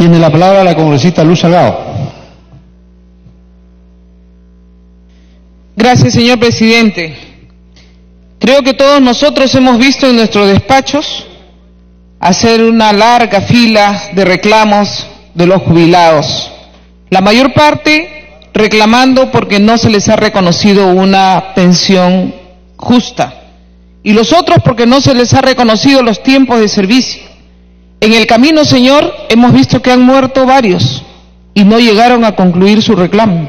Tiene la palabra la congresista Luz Salgado. Gracias, señor presidente. Creo que todos nosotros hemos visto en nuestros despachos hacer una larga fila de reclamos de los jubilados. La mayor parte reclamando porque no se les ha reconocido una pensión justa. Y los otros porque no se les ha reconocido los tiempos de servicio. En el camino, señor, hemos visto que han muerto varios y no llegaron a concluir su reclamo.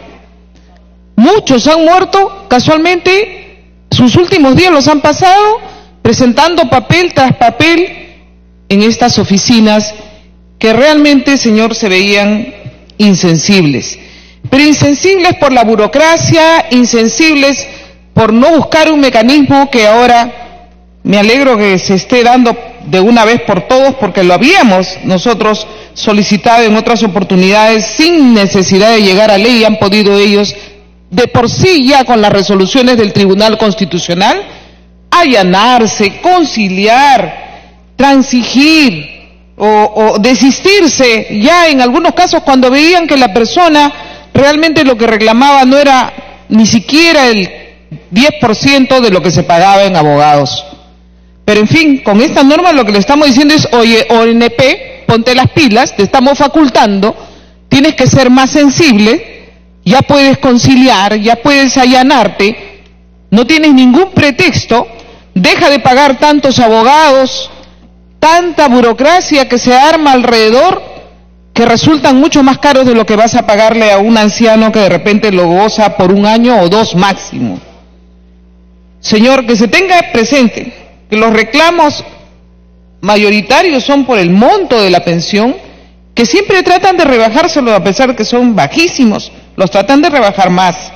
Muchos han muerto, casualmente, sus últimos días los han pasado presentando papel tras papel en estas oficinas que realmente, señor, se veían insensibles. Pero insensibles por la burocracia, insensibles por no buscar un mecanismo que ahora me alegro que se esté dando de una vez por todos, porque lo habíamos nosotros solicitado en otras oportunidades sin necesidad de llegar a ley, y han podido ellos de por sí ya con las resoluciones del Tribunal Constitucional allanarse, conciliar, transigir o desistirse ya en algunos casos cuando veían que la persona realmente lo que reclamaba no era ni siquiera el 10% de lo que se pagaba en abogados. Pero en fin, con esta norma lo que le estamos diciendo es, oye, ONP, ponte las pilas, te estamos facultando, tienes que ser más sensible, ya puedes conciliar, ya puedes allanarte, no tienes ningún pretexto, deja de pagar tantos abogados, tanta burocracia que se arma alrededor, que resultan mucho más caros de lo que vas a pagarle a un anciano que de repente lo goza por 1 año o 2 máximo. Señor, que se tenga presente que los reclamos mayoritarios son por el monto de la pensión, que siempre tratan de rebajárselo a pesar de que son bajísimos, los tratan de rebajar más.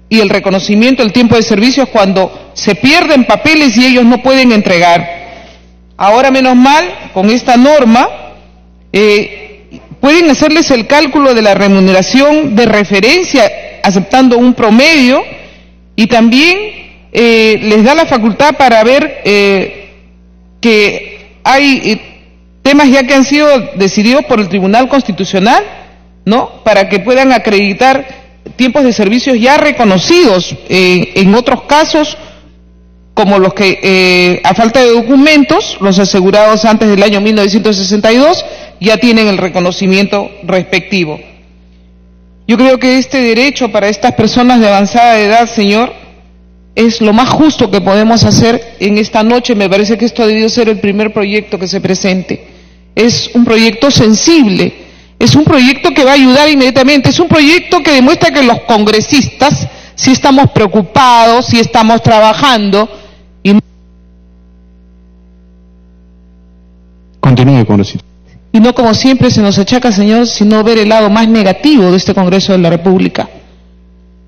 Y el reconocimiento del tiempo de servicio es cuando se pierden papeles y ellos no pueden entregar. Ahora, menos mal, con esta norma, pueden hacerles el cálculo de la remuneración de referencia aceptando un promedio y también les da la facultad para ver que hay temas ya que han sido decididos por el Tribunal Constitucional, ¿no? Para que puedan acreditar tiempos de servicios ya reconocidos en otros casos, como los que a falta de documentos, los asegurados antes del año 1962 ya tienen el reconocimiento respectivo. Yo creo que este derecho para estas personas de avanzada edad, señor, es lo más justo que podemos hacer en esta noche. Me parece que esto ha debido ser el primer proyecto que se presente. Es un proyecto sensible, es un proyecto que va a ayudar inmediatamente, es un proyecto que demuestra que los congresistas sí estamos preocupados, sí estamos trabajando. Continúe, congresista. Y no como siempre se nos achaca, señor, sino ver el lado más negativo de este Congreso de la República.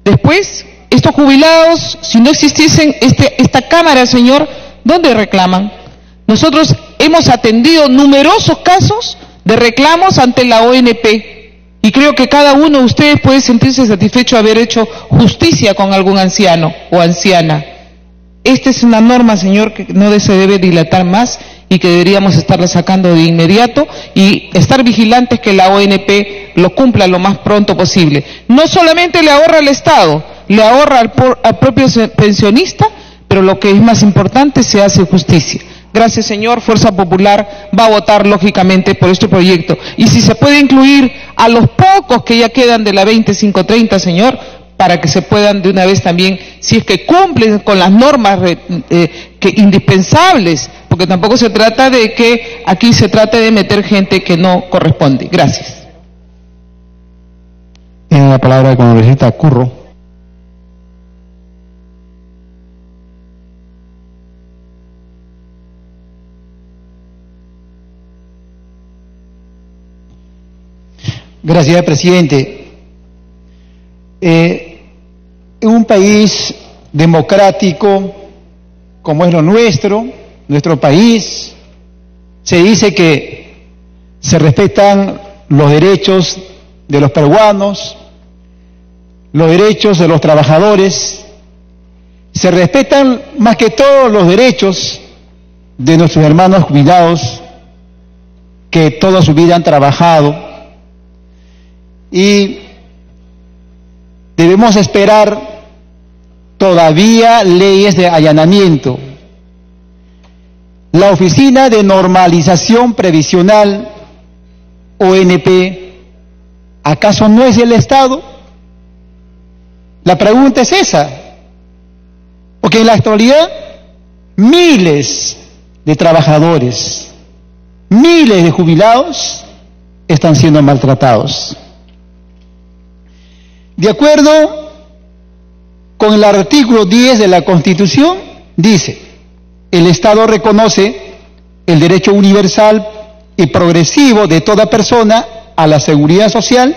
Después, estos jubilados, si no existiesen esta Cámara, señor, ¿dónde reclaman? Nosotros hemos atendido numerosos casos de reclamos ante la ONP y creo que cada uno de ustedes puede sentirse satisfecho de haber hecho justicia con algún anciano o anciana. Esta es una norma, señor, que no se debe dilatar más y que deberíamos estarla sacando de inmediato y estar vigilantes que la ONP lo cumpla lo más pronto posible. No solamente le ahorra al Estado, le ahorra al propio pensionista, pero lo que es más importante, se hace justicia. Gracias, señor. Fuerza Popular va a votar lógicamente por este proyecto. Y si se puede incluir a los pocos que ya quedan de la 2530, señor, para que se puedan de una vez también, si es que cumplen con las normas indispensables, porque tampoco se trata de que aquí se trate de meter gente que no corresponde. Gracias. Tiene la palabra el congresista Curro. Gracias, presidente. En un país democrático como es lo nuestro país, se dice que se respetan los derechos de los peruanos, los derechos de los trabajadores, se respetan más que todo los derechos de nuestros hermanos jubilados que toda su vida han trabajado y debemos esperar todavía leyes de allanamiento. La Oficina de Normalización Previsional, ONP, ¿acaso no es el Estado? La pregunta es esa, porque en la actualidad miles de trabajadores, miles de jubilados están siendo maltratados. De acuerdo con el artículo 10 de la Constitución, dice: el Estado reconoce el derecho universal y progresivo de toda persona a la seguridad social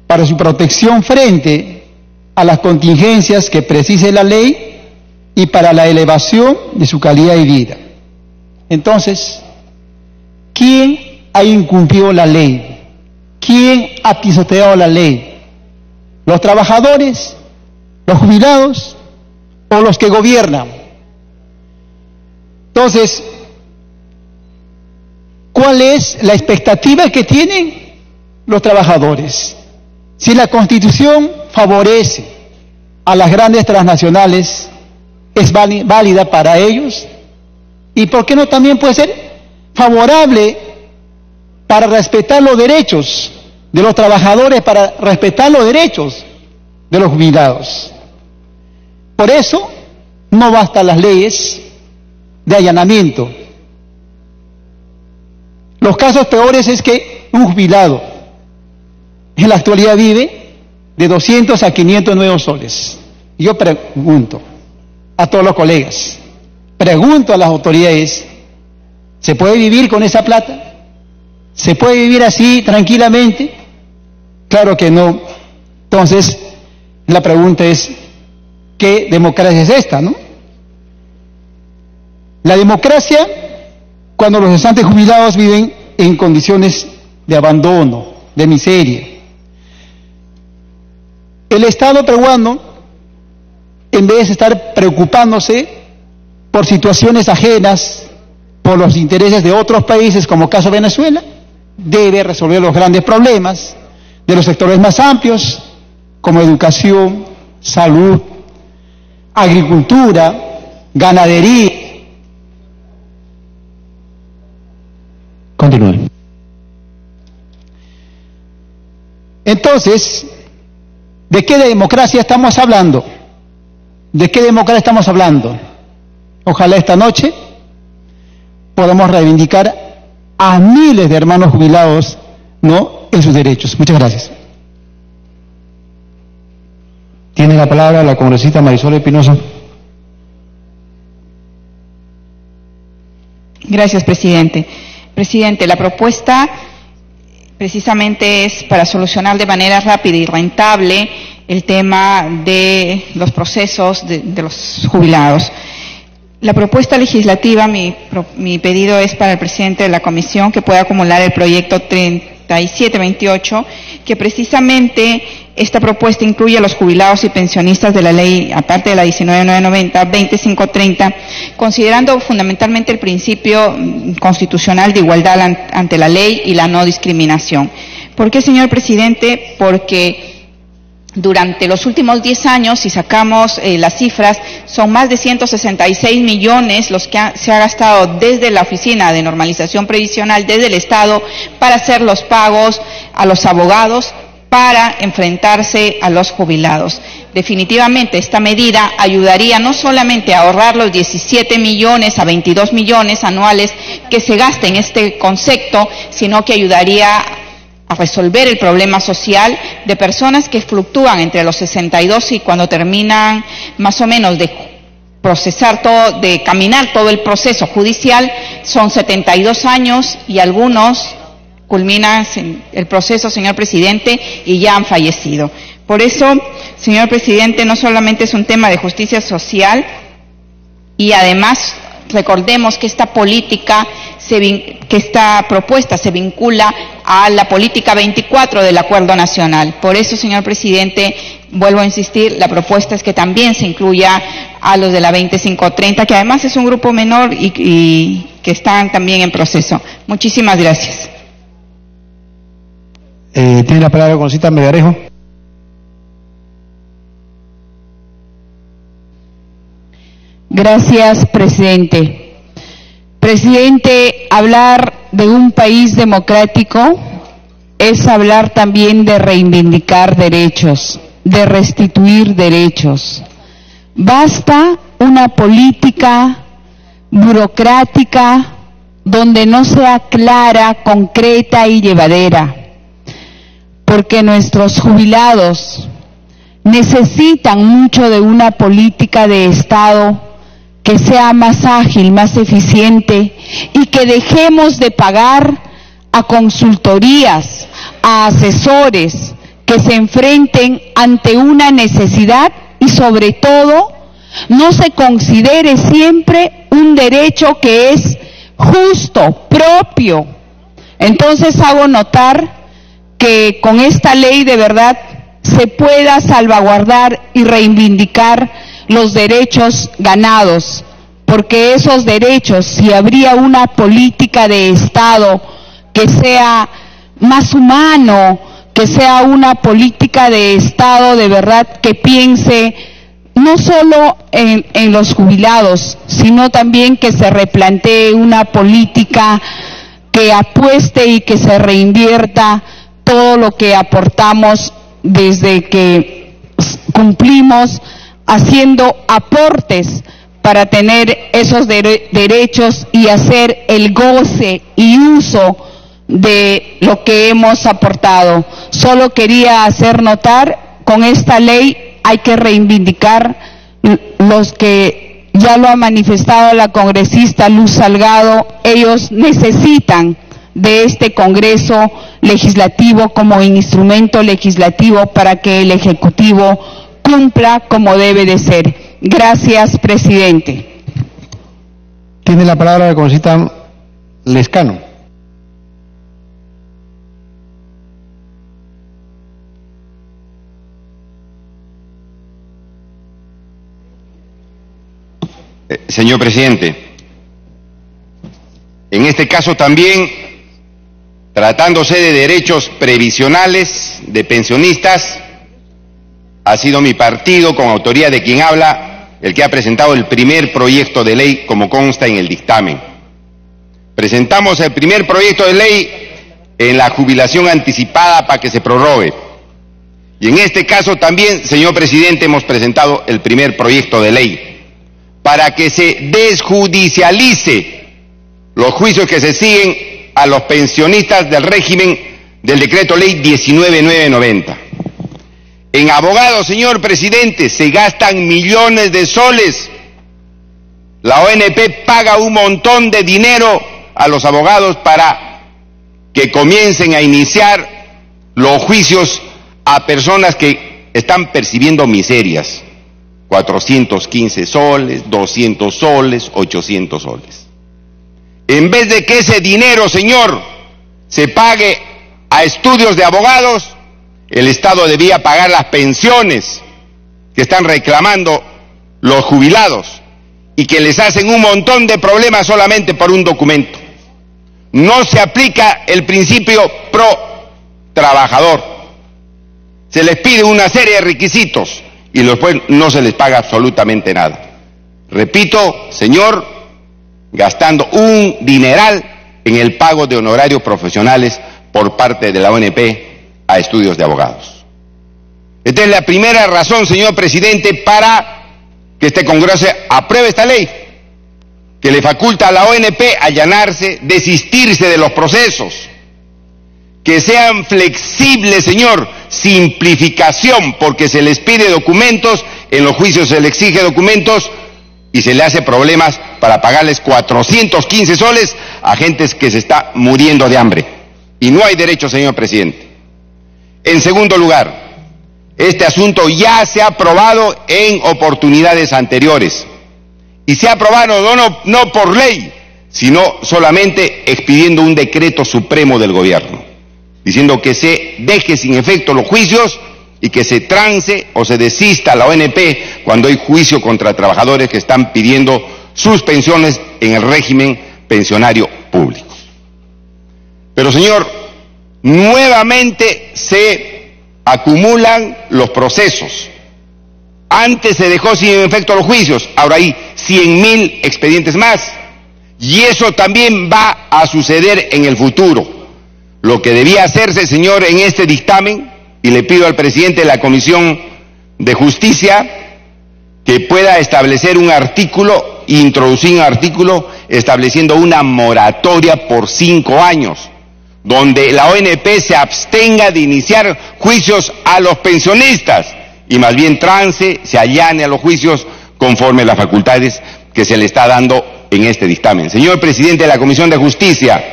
para su protección frente a las contingencias que precise la ley y para la elevación de su calidad de vida. Entonces, ¿quién ha incumplido la ley? ¿Quién ha pisoteado la ley? ¿Los trabajadores, los jubilados o los que gobiernan? Entonces, ¿cuál es la expectativa que tienen los trabajadores? Si la Constitución favorece a las grandes transnacionales, ¿es válida para ellos? ¿Y por qué no también puede ser favorable para respetar los derechos de los trabajadores, para respetar los derechos de los jubilados? Por eso no bastan las leyes de allanamiento. Los casos peores es que un jubilado en la actualidad vive de 200 a 500 nuevos soles. Y yo pregunto a todos los colegas, pregunto a las autoridades, ¿se puede vivir con esa plata? ¿Se puede vivir así tranquilamente? Claro que no. Entonces, la pregunta es, ¿qué democracia es esta, no? La democracia, cuando los cesantes jubilados viven en condiciones de abandono, de miseria. El Estado peruano, en vez de estar preocupándose por situaciones ajenas, por los intereses de otros países, como caso Venezuela, debe resolver los grandes problemas de los sectores más amplios, como educación, salud, agricultura, ganadería. Continúe. Entonces, ¿de qué democracia estamos hablando? ¿De qué democracia estamos hablando? Ojalá esta noche podamos reivindicar a miles de hermanos jubilados, ¿no?, en sus derechos. Muchas gracias. Tiene la palabra la congresista Marisol Espinosa. Gracias, presidente. Presidente, la propuesta precisamente es para solucionar de manera rápida y rentable el tema de los procesos de los jubilados. La propuesta legislativa, mi pedido es para el presidente de la comisión que pueda acumular el proyecto 3728, que precisamente esta propuesta incluye a los jubilados y pensionistas de la ley, aparte de la 19990, 20530, considerando fundamentalmente el principio constitucional de igualdad ante la ley y la no discriminación. ¿Por qué, señor presidente? Porque durante los últimos 10 años, si sacamos las cifras, son más de 166 millones los que se ha gastado desde la Oficina de Normalización Previsional, desde el Estado, para hacer los pagos a los abogados para enfrentarse a los jubilados. Definitivamente esta medida ayudaría no solamente a ahorrar los 17 millones a 22 millones anuales que se gasta en este concepto, sino que ayudaría a resolver el problema social de personas que fluctúan entre los 62 y cuando terminan más o menos de procesar todo, de caminar todo el proceso judicial, son 72 años y algunos culminan el proceso, señor presidente, y ya han fallecido. Por eso, señor presidente, no solamente es un tema de justicia social, y además recordemos que esta política, que esta propuesta se vincula a la política 24 del Acuerdo Nacional. Por eso, señor presidente, vuelvo a insistir, la propuesta es que también se incluya a los de la 20530, que además es un grupo menor y que están también en proceso. Muchísimas gracias. Tiene la palabra la congresista Melgarejo. Gracias, presidente. Presidente, hablar de un país democrático es hablar también de reivindicar derechos, de restituir derechos. Basta una política burocrática donde no sea clara, concreta y llevadera, porque nuestros jubilados necesitan mucho de una política de Estado que sea más ágil, más eficiente y que dejemos de pagar a consultorías, a asesores que se enfrenten ante una necesidad y sobre todo no se considere siempre un derecho que es justo, propio. Entonces hago notar que con esta ley de verdad se pueda salvaguardar y reivindicar los derechos ganados, porque esos derechos, si habría una política de Estado que sea más humano, que sea una política de Estado de verdad que piense no solo en los jubilados, sino también que se replantee una política que apueste y que se reinvierta todo lo que aportamos desde que cumplimos haciendo aportes para tener esos derechos y hacer el goce y uso de lo que hemos aportado. Solo quería hacer notar, con esta ley hay que reivindicar los que ya lo ha manifestado la congresista Luz Salgado. Ellos necesitan de este Congreso legislativo como instrumento legislativo para que el Ejecutivo cumpla como debe de ser. Gracias, presidente. Tiene la palabra la congresista Lescano. Señor presidente, en este caso también, tratándose de derechos previsionales de pensionistas, ha sido mi partido, con autoría de quien habla, el que ha presentado el primer proyecto de ley, como consta en el dictamen. Presentamos el primer proyecto de ley en la jubilación anticipada para que se prorrogue. Y en este caso también, señor presidente, hemos presentado el primer proyecto de ley para que se desjudicialice los juicios que se siguen a los pensionistas del régimen del decreto ley 19990. En abogados, señor presidente, se gastan millones de soles. La ONP paga un montón de dinero a los abogados para que comiencen a iniciar los juicios a personas que están percibiendo miserias. 415 soles, 200 soles, 800 soles. En vez de que ese dinero, señor, se pague a estudios de abogados, el Estado debía pagar las pensiones que están reclamando los jubilados y que les hacen un montón de problemas solamente por un documento. No se aplica el principio pro trabajador. Se les pide una serie de requisitos y después no se les paga absolutamente nada. Repito, señor, gastando un dineral en el pago de honorarios profesionales por parte de la ONP a estudios de abogados. Esta es la primera razón, señor presidente, para que este Congreso apruebe esta ley, que le faculta a la ONP allanarse, desistirse de los procesos, que sean flexibles, señor, simplificación, porque se les pide documentos, en los juicios se les exige documentos y se le hace problemas para pagarles 415 soles a gentes que se está muriendo de hambre. Y no hay derecho, señor presidente. En segundo lugar, este asunto ya se ha aprobado en oportunidades anteriores. Y se ha aprobado no por ley, sino solamente expidiendo un decreto supremo del gobierno, diciendo que se deje sin efecto los juicios y que se trance o se desista la ONP cuando hay juicio contra trabajadores que están pidiendo sus pensiones en el régimen pensionario público. Pero, señor, nuevamente se acumulan los procesos. Antes se dejó sin efecto los juicios, ahora hay 100.000 expedientes más. Y eso también va a suceder en el futuro. Lo que debía hacerse, señor, en este dictamen, y le pido al presidente de la Comisión de Justicia que pueda establecer un artículo, introducir un artículo estableciendo una moratoria por 5 años, donde la ONP se abstenga de iniciar juicios a los pensionistas y más bien se allane a los juicios conforme a las facultades que se le está dando en este dictamen. Señor presidente de la Comisión de Justicia.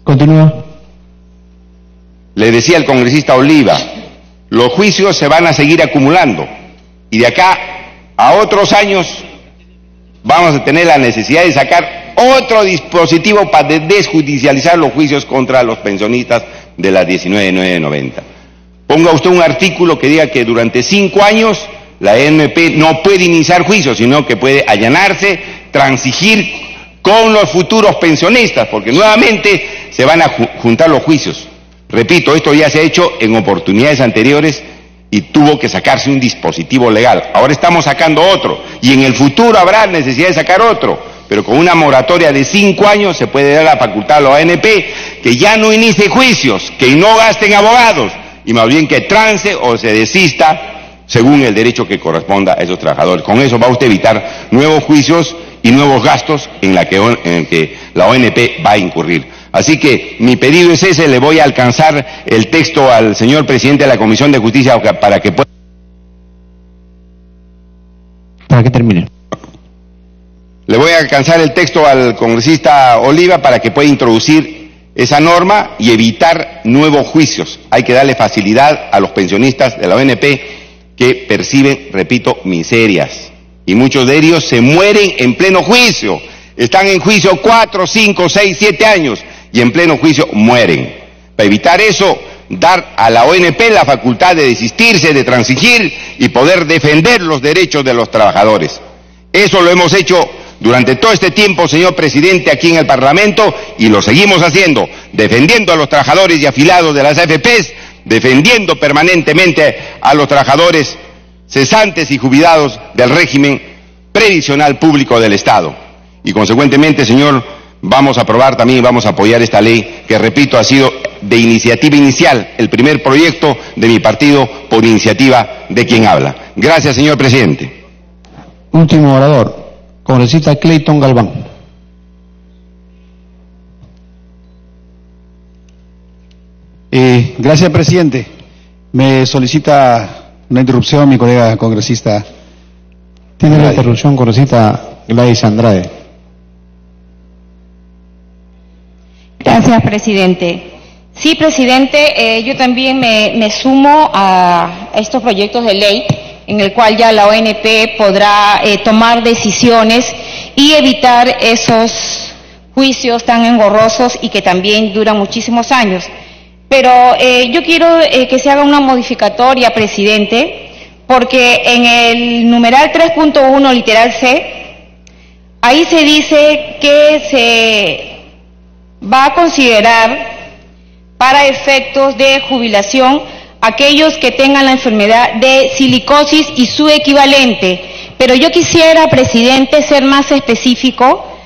Continúa. Le decía al congresista Oliva, los juicios se van a seguir acumulando y de acá a otros años vamos a tener la necesidad de sacar otro dispositivo para desjudicializar los juicios contra los pensionistas de la 19.990. Ponga usted un artículo que diga que durante 5 años la ONP no puede iniciar juicios, sino que puede allanarse, transigir con los futuros pensionistas, porque nuevamente se van a juntar los juicios. Repito, esto ya se ha hecho en oportunidades anteriores y tuvo que sacarse un dispositivo legal. Ahora estamos sacando otro y en el futuro habrá necesidad de sacar otro, pero con una moratoria de 5 años se puede dar la facultad a la ONP que ya no inicie juicios, que no gasten abogados y más bien que trance o se desista según el derecho que corresponda a esos trabajadores. Con eso va usted a evitar nuevos juicios y nuevos gastos en que la ONP va a incurrir. Así que mi pedido es ese, le voy a alcanzar el texto al señor presidente de la Comisión de Justicia para que pueda... Para que termine. Le voy a alcanzar el texto al congresista Oliva para que pueda introducir esa norma y evitar nuevos juicios. Hay que darle facilidad a los pensionistas de la ONP que perciben, repito, miserias. Y muchos de ellos se mueren en pleno juicio. Están en juicio 4, 5, 6, 7 años y en pleno juicio mueren. Para evitar eso, dar a la ONP la facultad de desistirse, de transigir y poder defender los derechos de los trabajadores. Eso lo hemos hecho durante todo este tiempo, señor presidente, aquí en el Parlamento y lo seguimos haciendo, defendiendo a los trabajadores y afiliados de las AFPs, defendiendo permanentemente a los trabajadores cesantes y jubilados del régimen previsional público del Estado. Y consecuentemente, señor, vamos a aprobar también, vamos a apoyar esta ley que, repito, ha sido de iniciativa inicial, el primer proyecto de mi partido por iniciativa de quien habla. Gracias, señor presidente. Último orador, congresista Clayton Galván. Gracias, presidente. Me solicita una interrupción mi colega congresista. Tiene la interrupción, congresista Gladys Andrade. Gracias, presidente. Sí, presidente, yo también me sumo a estos proyectos de ley en el cual ya la ONP podrá tomar decisiones y evitar esos juicios tan engorrosos y que también duran muchísimos años. Pero yo quiero que se haga una modificatoria, presidente, porque en el numeral 3.1, literal C, ahí se dice que se va a considerar para efectos de jubilación aquellos que tengan la enfermedad de silicosis y su equivalente. Pero yo quisiera, presidente, ser más específico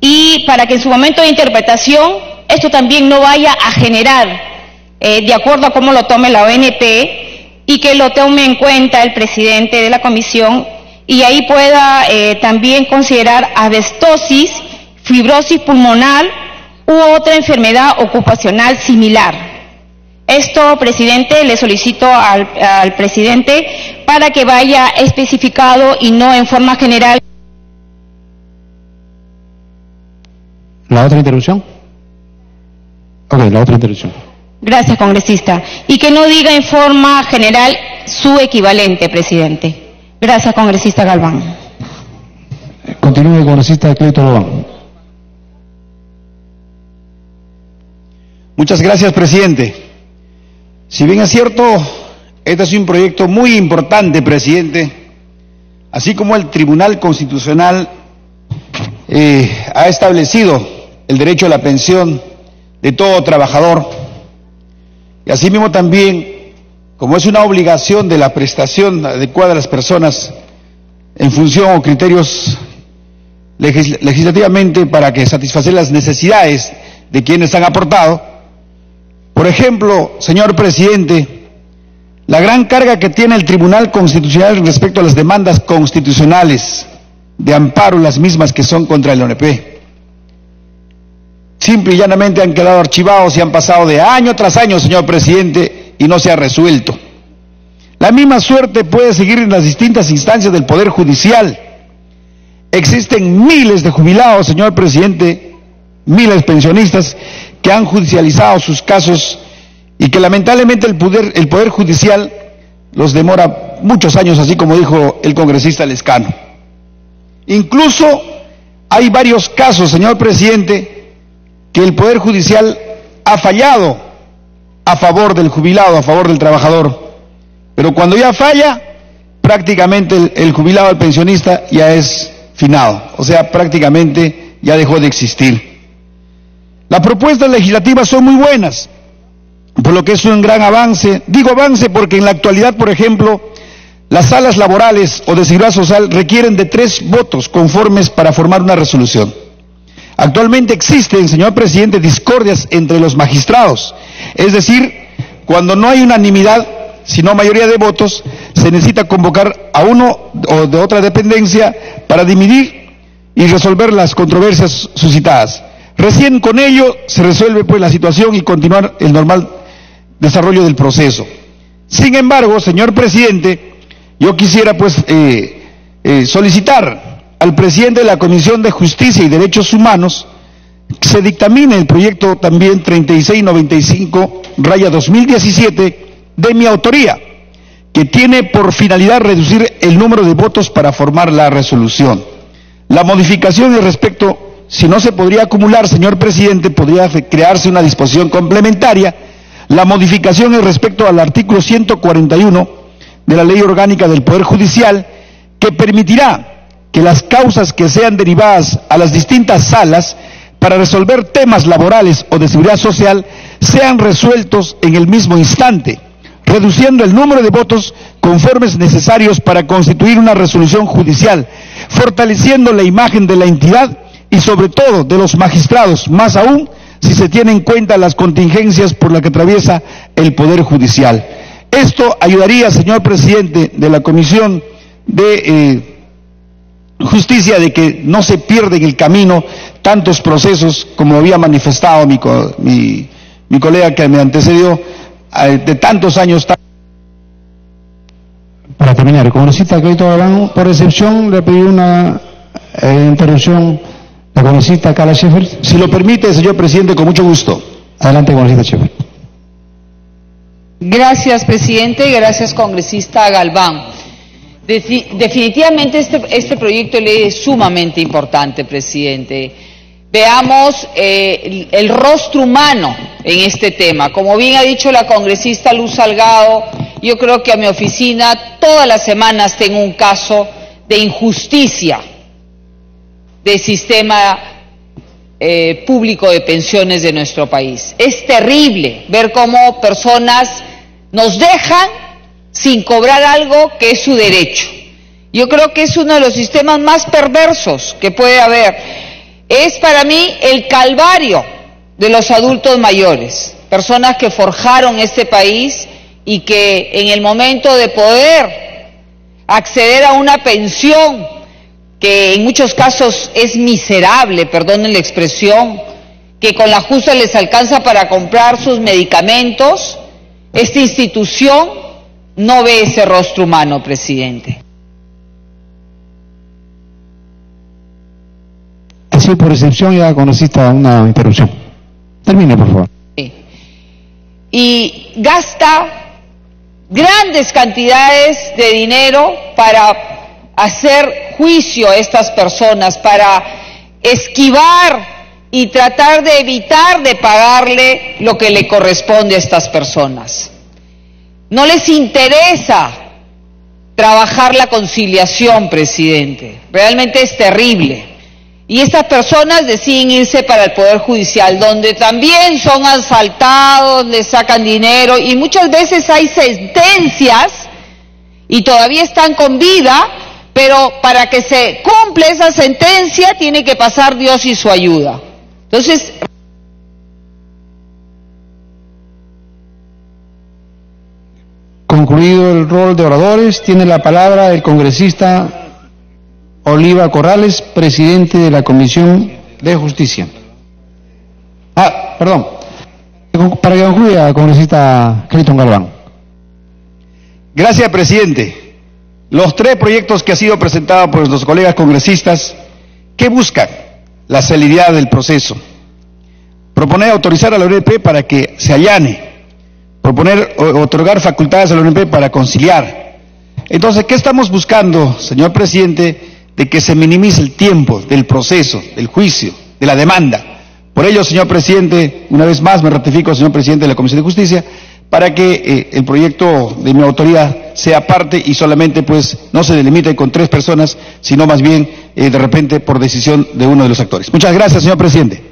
y para que en su momento de interpretación esto también no vaya a generar, de acuerdo a cómo lo tome la ONP, y que lo tome en cuenta el presidente de la comisión y ahí pueda también considerar asbestosis, fibrosis pulmonar u otra enfermedad ocupacional similar. Esto, presidente, le solicito al presidente para que vaya especificado y no en forma general. ¿La otra interrupción? Ok, la otra interrupción. Gracias, congresista. Y que no diga en forma general su equivalente, presidente. Gracias, congresista Galván. Continúe, congresista Clayton Galván. Muchas gracias, presidente. Si bien es cierto, este es un proyecto muy importante, presidente, así como el Tribunal Constitucional ha establecido el derecho a la pensión de todo trabajador. Y asimismo también, como es una obligación de la prestación adecuada a las personas en función o criterios legislativamente para que satisfacer las necesidades de quienes han aportado. Por ejemplo, señor presidente, la gran carga que tiene el Tribunal Constitucional respecto a las demandas constitucionales de amparo, las mismas que son contra el ONP, simple y llanamente han quedado archivados y han pasado de año tras año, señor presidente, y no se ha resuelto. La misma suerte puede seguir en las distintas instancias del Poder Judicial. Existen miles de jubilados, señor presidente, miles de pensionistas que han judicializado sus casos y que lamentablemente el Poder Judicial los demora muchos años, así como dijo el congresista Lescano. Incluso hay varios casos, señor presidente, que el Poder Judicial ha fallado a favor del jubilado, a favor del trabajador. Pero cuando ya falla, prácticamente el jubilado, el pensionista, ya es finado. O sea, prácticamente ya dejó de existir. Las propuestas legislativas son muy buenas, por lo que es un gran avance. Digo avance porque en la actualidad, por ejemplo, las salas laborales o de seguridad social requieren de 3 votos conformes para formar una resolución. Actualmente existen, señor presidente, discordias entre los magistrados. Es decir, cuando no hay unanimidad, sino mayoría de votos, se necesita convocar a uno o de otra dependencia para dividir y resolver las controversias suscitadas. Recién con ello se resuelve pues la situación y continuar el normal desarrollo del proceso. Sin embargo, señor presidente, yo quisiera pues solicitar al presidente de la Comisión de Justicia y Derechos Humanos que se dictamine el proyecto también 3695/2017 de mi autoría, que tiene por finalidad reducir el número de votos para formar la resolución. La modificación al respecto, si no se podría acumular, señor presidente, podría crearse una disposición complementaria. La modificación es respecto al artículo 141 de la Ley Orgánica del Poder Judicial, que permitirá que las causas que sean derivadas a las distintas salas para resolver temas laborales o de seguridad social sean resueltos en el mismo instante, reduciendo el número de votos conformes necesarios para constituir una resolución judicial, fortaleciendo la imagen de la entidad y sobre todo de los magistrados, más aún si se tienen en cuenta las contingencias por las que atraviesa el Poder Judicial. Esto ayudaría, señor presidente de la Comisión de Justicia, de que no se pierda en el camino tantos procesos, como había manifestado mi colega que me antecedió, de tantos años. Para terminar, el congresista Cleito Galván, por excepción, le pedí una interrupción la congresista Carla Schaefer. Si lo permite, señor presidente, con mucho gusto. Adelante, congresista Schaefer. Gracias, presidente, y gracias, congresista Galván. Definitivamente este proyecto de ley es sumamente importante, presidente. Veamos el rostro humano en este tema. Como bien ha dicho la congresista Luz Salgado, yo creo que a mi oficina todas las semanas tengo un caso de injusticia del sistema público de pensiones de nuestro país. Es terrible ver cómo personas nos dejan sin cobrar algo que es su derecho. Yo creo que es uno de los sistemas más perversos que puede haber. Es para mí el calvario de los adultos mayores, personas que forjaron este país y que en el momento de poder acceder a una pensión, que en muchos casos es miserable, perdonen la expresión, que con la justa les alcanza para comprar sus medicamentos, esta institución no ve ese rostro humano, presidente. Así por excepción ya congresista una interrupción. Termine, por favor. Sí. Y gasta grandes cantidades de dinero para hacer juicio a estas personas, para esquivar y tratar de evitar de pagarle lo que le corresponde a estas personas. No les interesa trabajar la conciliación, presidente. Realmente es terrible. y estas personas deciden irse para el Poder Judicial, donde también son asaltados, les sacan dinero y muchas veces hay sentencias y todavía están con vida, pero para que se cumpla esa sentencia tiene que pasar Dios y su ayuda. Entonces, concluido el rol de oradores, tiene la palabra el congresista Oliva Corrales, presidente de la Comisión de Justicia. Perdón. Para que concluya, congresista Clayton Galván. Gracias, presidente. Los 3 proyectos que han sido presentados por nuestros colegas congresistas, ¿qué buscan? La celeridad del proceso. Proponer autorizar a la ONP para que se allane. Proponer otorgar facultades a la ONP para conciliar. Entonces, ¿qué estamos buscando, señor presidente? De que se minimice el tiempo del proceso, del juicio, de la demanda. Por ello, señor presidente, una vez más me ratifico, señor presidente de la Comisión de Justicia, para que el proyecto de mi autoría sea parte y solamente pues no se delimite con 3 personas, sino más bien de repente por decisión de uno de los actores. Muchas gracias, señor presidente.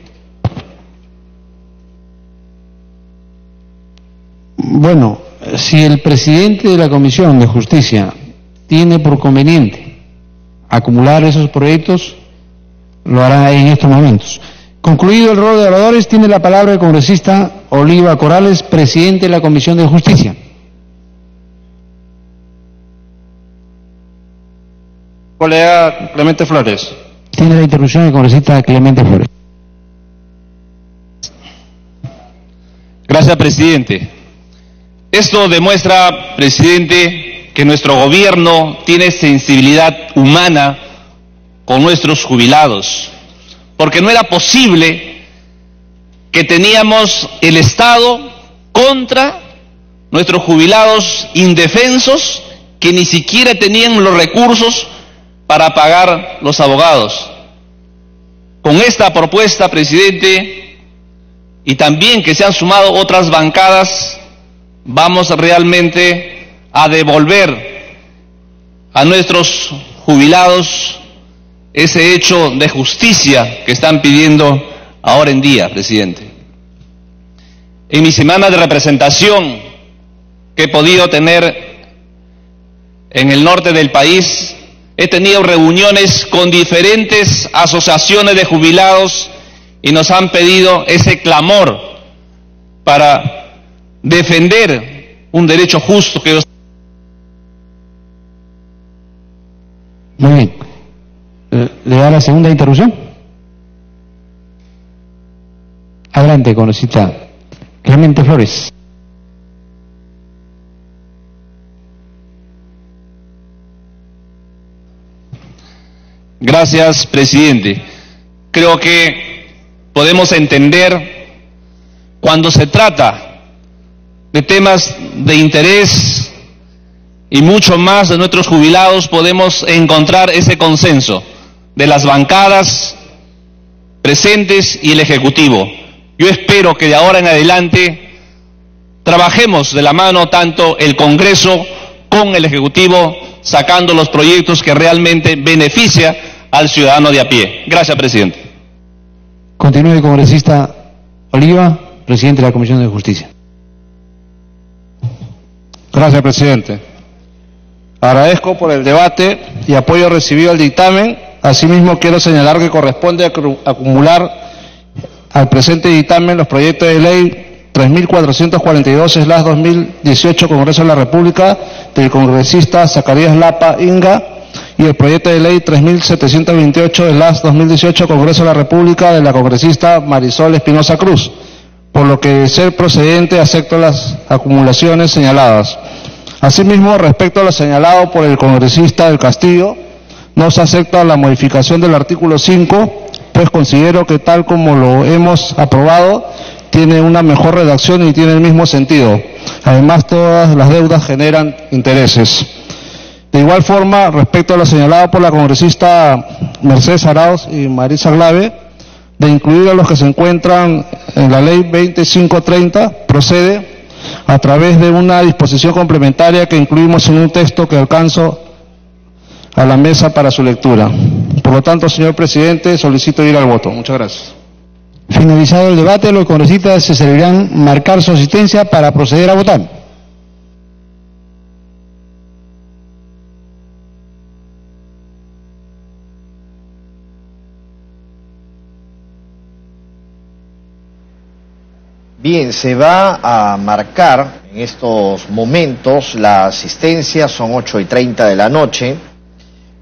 Bueno, si el presidente de la Comisión de Justicia tiene por conveniente acumular esos proyectos, lo hará en estos momentos. Concluido el rol de oradores, tiene la palabra el congresista Oliva Corrales, presidente de la Comisión de Justicia. Colega Clemente Flores. Tiene la interrupción el congresista Clemente Flores. Gracias, presidente. Esto demuestra, presidente, que nuestro gobierno tiene sensibilidad humana con nuestros jubilados, porque no era posible que teníamos el Estado contra nuestros jubilados indefensos que ni siquiera tenían los recursos para pagar los abogados. Con esta propuesta, presidente, y también que se han sumado otras bancadas, vamos realmente a devolver a nuestros jubilados ese hecho de justicia que están pidiendo ahora en día, presidente. En mi semana de representación que he podido tener en el norte del país, he tenido reuniones con diferentes asociaciones de jubilados y nos han pedido ese clamor para defender un derecho justo que ellos. Muy bien. ¿Le da la segunda interrupción? Adelante, congresista Clemente Flores. Gracias, presidente. Creo que podemos entender cuando se trata de temas de interés y mucho más de nuestros jubilados, podemos encontrar ese consenso de las bancadas presentes y el Ejecutivo. Yo espero que de ahora en adelante trabajemos de la mano tanto el Congreso con el Ejecutivo, sacando los proyectos que realmente benefician al ciudadano de a pie. Gracias, presidente. Continúe el congresista Oliva, presidente de la Comisión de Justicia. Gracias, presidente. Agradezco por el debate y apoyo recibido al dictamen. Asimismo, quiero señalar que corresponde acumular al presente dictamen los proyectos de ley 3442/2018 Congreso de la República del congresista Zacarías Lapa Inga y el proyecto de ley 3728/2018 Congreso de la República de la congresista Marisol Espinosa Cruz. Por lo que, de ser procedente, acepto las acumulaciones señaladas. Asimismo, respecto a lo señalado por el congresista del Castillo, no se acepta la modificación del artículo 5, pues considero que tal como lo hemos aprobado, tiene una mejor redacción y tiene el mismo sentido. Además, todas las deudas generan intereses. De igual forma, respecto a lo señalado por la congresista Mercedes Arauz y Marisa Glave, de incluir a los que se encuentran en la ley 2530, procede a través de una disposición complementaria que incluimos en un texto que alcanzo a la mesa para su lectura. Por Por lo tanto, señor presidente, solicito ir al voto. Muchas gracias. Finalizado el debate, los congresistas se servirán marcar su asistencia para proceder a votar. Bien, se va a marcar en estos momentos la asistencia, son 8:30 de la noche.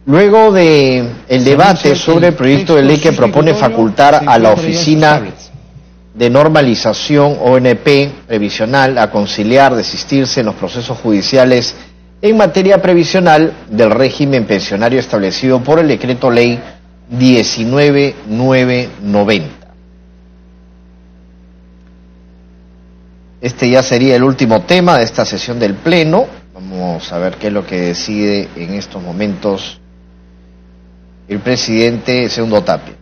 Luego de el debate sobre el proyecto de ley que propone facultar a la Oficina de Normalización ONP Previsional a conciliar, desistirse en los procesos judiciales en materia previsional del régimen pensionario establecido por el Decreto Ley 19990. Este ya sería el último tema de esta sesión del Pleno. Vamos a ver qué es lo que decide en estos momentos el presidente Segundo Tapia.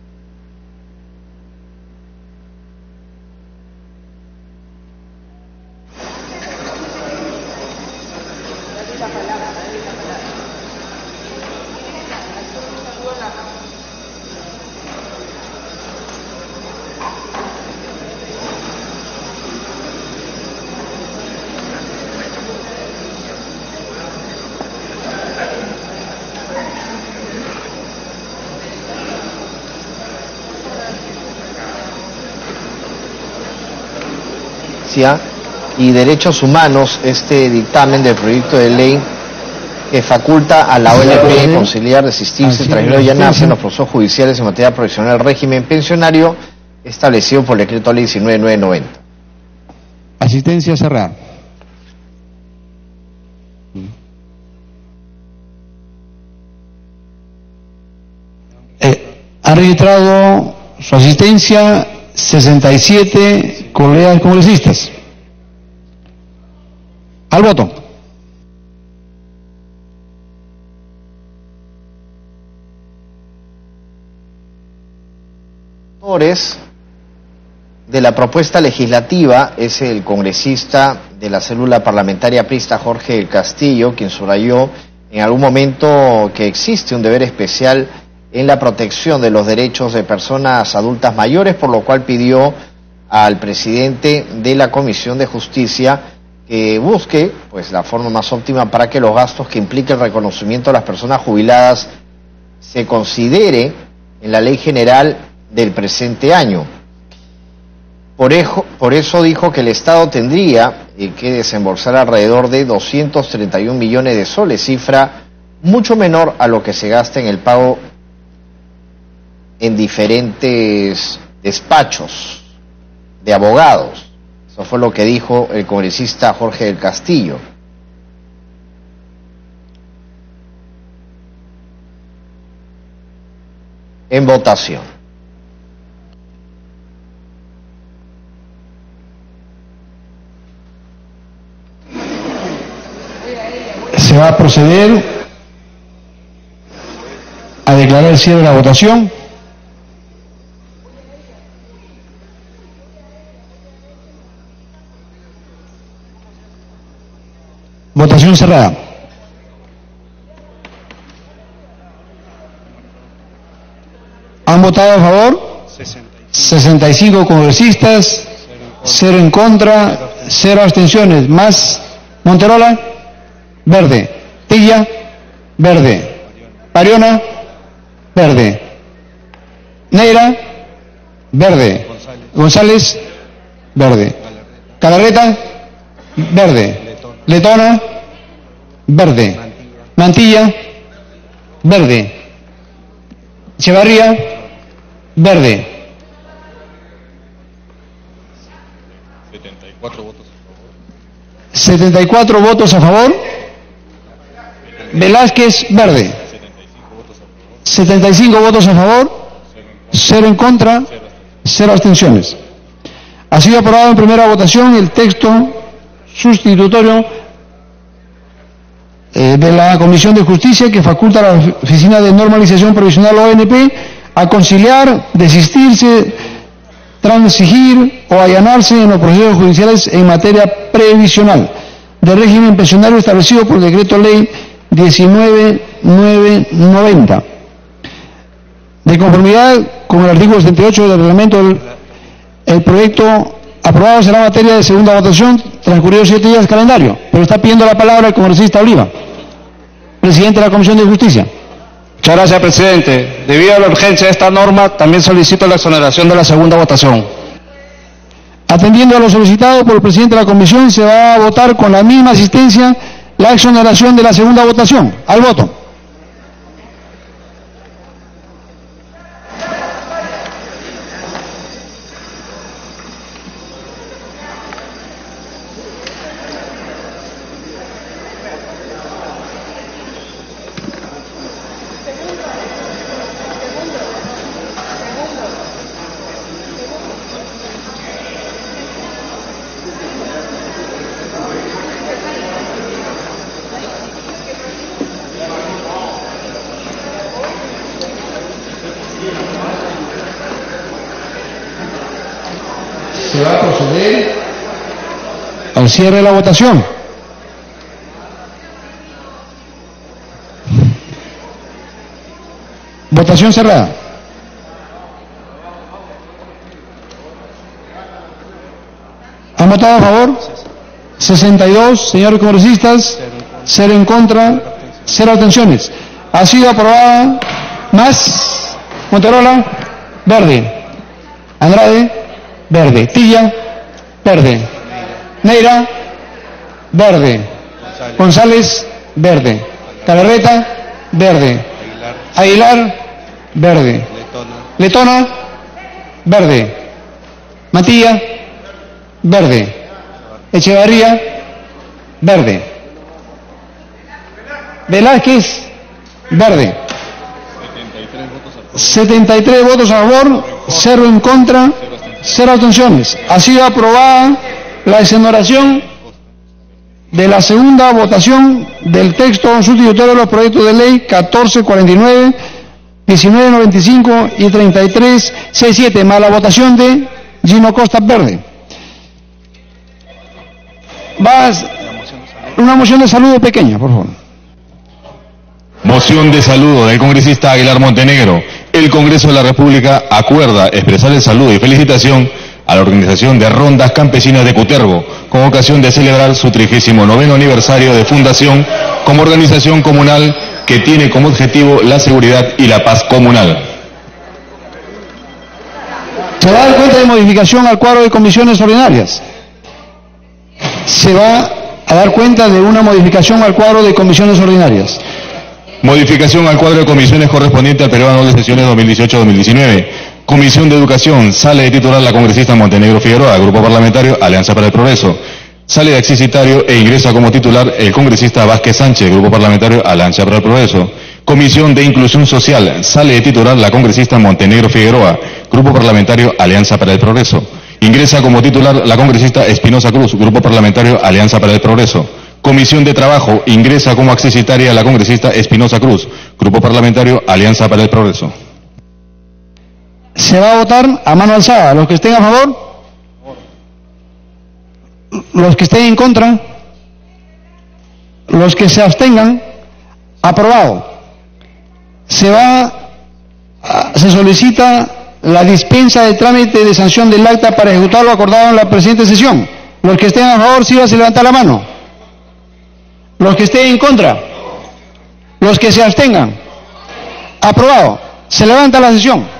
Y Derechos Humanos, este dictamen del proyecto de ley que faculta a la ONP conciliar, desistirse, trasladar y allanarse en los procesos judiciales en materia provisional del régimen pensionario establecido por el Decreto Ley 19990. Asistencia cerrada. Ha registrado su asistencia 67 colegas congresistas. Al voto. De la propuesta legislativa es el congresista de la célula parlamentaria aprista Jorge del Castillo, quien subrayó en algún momento que existe un deber especial en la protección de los derechos de personas adultas mayores, por lo cual pidió al presidente de la Comisión de Justicia que busque pues la forma más óptima para que los gastos que implique el reconocimiento de las personas jubiladas se considere en la ley general del presente año. Por eso dijo que el Estado tendría que desembolsar alrededor de 231 millones de soles, cifra mucho menor a lo que se gasta en el pago en diferentes despachos de abogados. Eso fue lo que dijo el congresista Jorge del Castillo. En votación. Se va a proceder a declarar el cierre de la votación. Votación cerrada. ¿Han votado a favor? 65 congresistas, 0 en contra, 0 abstenciones. Más Monterola, verde. Tilla, verde. Pariona, verde. Neira, verde. González, verde. Galarreta, verde. Letona, verde. Mantilla, verde. Echevarría, verde. 74 votos a favor. Velázquez, verde. 75 votos a favor, 0 en contra, 0 abstenciones. Ha sido aprobado en primera votación el texto sustitutorio de la Comisión de Justicia que faculta a la Oficina de Normalización Provisional ONP a conciliar, desistirse, transigir o allanarse en los procesos judiciales en materia previsional del régimen pensionario establecido por el Decreto Ley 19990. De conformidad con el artículo 78 del reglamento, el proyecto aprobado será materia de segunda votación transcurridos 7 días calendario. Pero está pidiendo la palabra el congresista Oliva, presidente de la Comisión de Justicia. Muchas gracias, presidente. Debido a la urgencia de esta norma, también solicito la exoneración de la segunda votación. Atendiendo a lo solicitado por el presidente de la Comisión, se va a votar con la misma asistencia la exoneración de la segunda votación. Al voto. Se va a proceder al cierre de la votación. Votación cerrada. ¿Han votado a favor? 62, señores congresistas, 0 en contra, 0 abstenciones. Ha sido aprobada. Más. Monterola, verde. Andrade, verde. Tilla, verde. Neira, verde. González, verde. Calarreta, verde. Aguilar, verde. Letona, verde. Matilla, verde. Echevarría, verde. Velázquez, verde. 73 votos a favor, 0 en contra, 0 abstenciones. Ha sido aprobada la exoneración de la segunda votación del texto sustitutorio de los proyectos de ley 1449, 1995 y 3367, más la votación de Gino Costa verde. Una moción de saludo pequeña, por favor. Moción de saludo del congresista Aguilar Montenegro. El Congreso de la República acuerda expresar el saludo y felicitación a la organización de Rondas Campesinas de Cutervo, con ocasión de celebrar su 39º aniversario de fundación como organización comunal que tiene como objetivo la seguridad y la paz comunal. Se va a dar cuenta de modificación al cuadro de comisiones ordinarias. Se va a dar cuenta de una modificación al cuadro de comisiones ordinarias. Modificación al cuadro de comisiones correspondiente al periodo de sesiones 2018-2019. Comisión de Educación, sale de titular la congresista Montenegro Figueroa, Grupo Parlamentario Alianza para el Progreso. Sale de accesitario e ingresa como titular el congresista Vázquez Sánchez, Grupo Parlamentario Alianza para el Progreso. Comisión de Inclusión Social, sale de titular la congresista Montenegro Figueroa, Grupo Parlamentario Alianza para el Progreso. Ingresa como titular la congresista Espinosa Cruz, Grupo Parlamentario Alianza para el Progreso. Comisión de Trabajo, ingresa como accesitaria la congresista Espinosa Cruz, Grupo Parlamentario Alianza para el Progreso. Se va a votar a mano alzada. Los que estén a favor, los que estén en contra, los que se abstengan, aprobado. Se solicita la dispensa de trámite de sanción del acta para ejecutar lo acordado en la presente sesión. Los que estén a favor, sí, se levanta la mano. Los que estén en contra, los que se abstengan, aprobado. Se levanta la sesión.